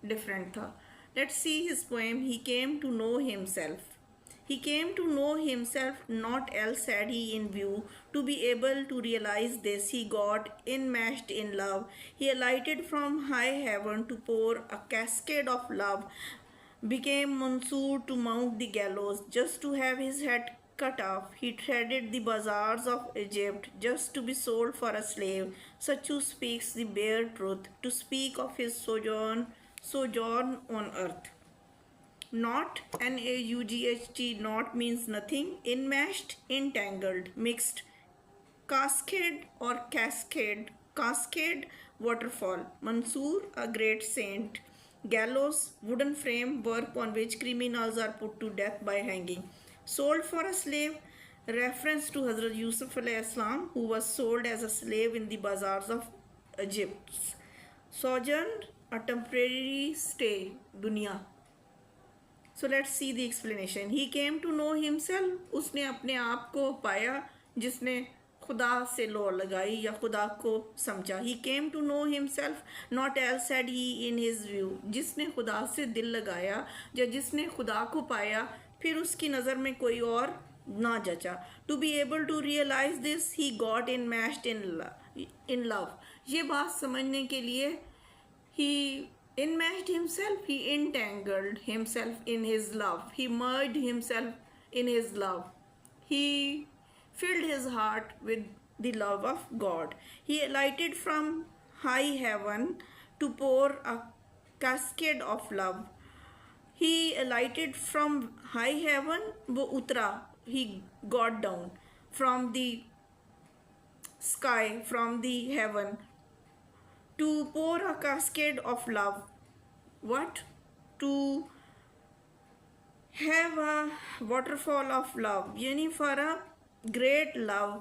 Different था। Let's see his poem he came to know himself. He came to know himself, not else had he in view. To be able to realize this, he got enmeshed in love. He alighted from high heaven to pour a cascade of love, became Mansoor to mount the gallows, just to have his head cut off. He treaded the bazaars of Egypt, just to be sold for a slave. Such who speaks the bare truth, to speak of his sojourn on earth. Not, N-A-U-G-H-T, not means nothing. Enmeshed, entangled, mixed. Cascade or cascade. Cascade, waterfall. Mansoor, a great saint. Gallows, wooden framework on which criminals are put to death by hanging. Sold for a slave, reference to Hazrat Yusuf alayhi salam, who was sold as a slave in the bazaars of Egypt. Sojourn, a temporary stay, dunya. So let's see the explanation. He came to know himself, उसने अपने आप को पाया जिसने खुदा से लौ लगाई या खुदा को समझा। He came to know himself, not else had he in his view, जिसने खुदा से दिल लगाया या जिसने खुदा को पाया फिर उसकी नज़र में कोई और ना जचा। To be able to realise this he got enmeshed in love, ये बात समझने के लिए ही enmeshed himself, he entangled himself in his love, he merged himself in his love, he filled his heart with the love of God. He alighted from high heaven to pour a cascade of love. He alighted from high heaven, वो उतरा, he got down from the sky, from the heaven, to pour a cascade of love. What? To have a waterfall of love, yani for a great love.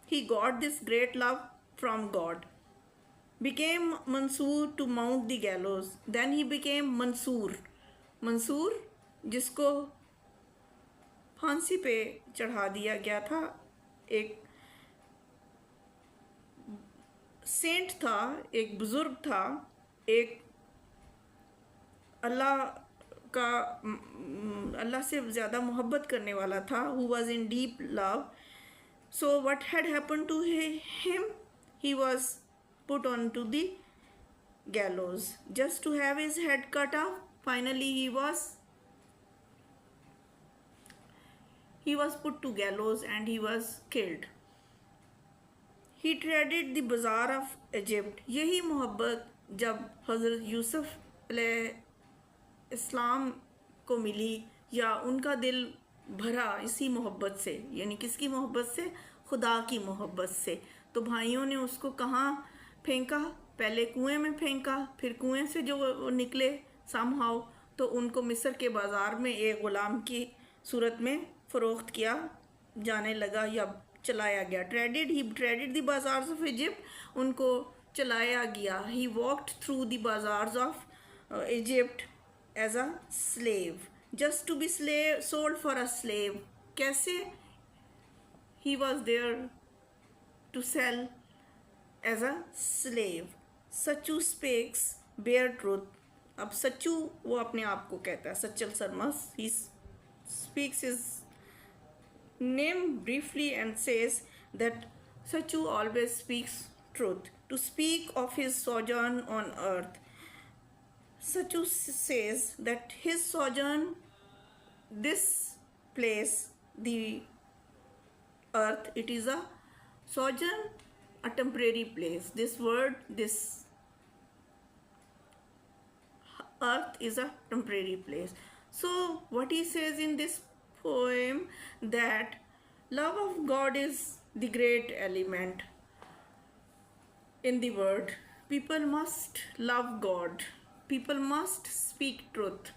He got this great love from God. Became Mansoor to mount the gallows. Then he became Mansoor. Mansoor जिसको फांसी पे चढ़ा दिया गया था, एक Saint था, एक बुजुर्ग था, एक अल्लाह से ज़्यादा मोहब्बत करने वाला था, who was in deep love. So what had happen to him, he was put on to the gallows just to have his head cut off. Finally he was put to gallows and he was killed. He treaded the bazaar of Egypt. यही मोहब्बत जब हज़रत यूसुफ इस्लाम को मिली या उनका दिल भरा इसी मोहब्बत से, यानी किसकी मोहब्बत से, खुदा की मोहब्बत से, तो भाइयों ने उसको कहाँ फेंका, पहले कुएं में फेंका, फिर कुएं से जो निकले समहाउ तो उनको मिस्र के बाज़ार में एक ग़ुलाम की सूरत में फ़रोख्त किया जाने लगा या चलाया गया. He traded the bazaars of Egypt, उनको चलाया गया. He walked through the bazaars of Egypt as a slave, just to be sold for a slave. कैसे? He was there to sell as a slave. Sachu speaks bare truth. अब सच्चू वो अपने आप को कहता है, Sachal Sarmast. He speaks his name briefly and says that Sachu always speaks truth. To speak of his sojourn on earth, सच्चू says that his sojourn, this place, the earth, it is a sojourn, a temporary place. This word, this earth is a temporary place. So what he says in this poem, that love of God is the great element in the word. People must love God. People must speak truth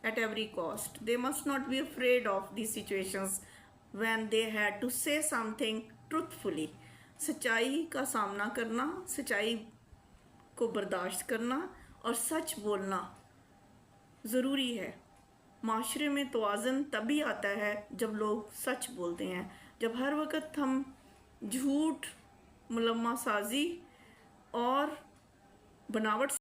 at every cost. They must not be afraid of these situations when they had to say something truthfully. सच्चाई का सामना करना, सच्चाई को बर्दाश्त करना और सच बोलना ज़रूरी है. माशरे में तवाज़ुन तभी आता है जब लोग सच बोलते हैं. जब हर वक्त हम झूठ, मुलम्मा साजी और बनावट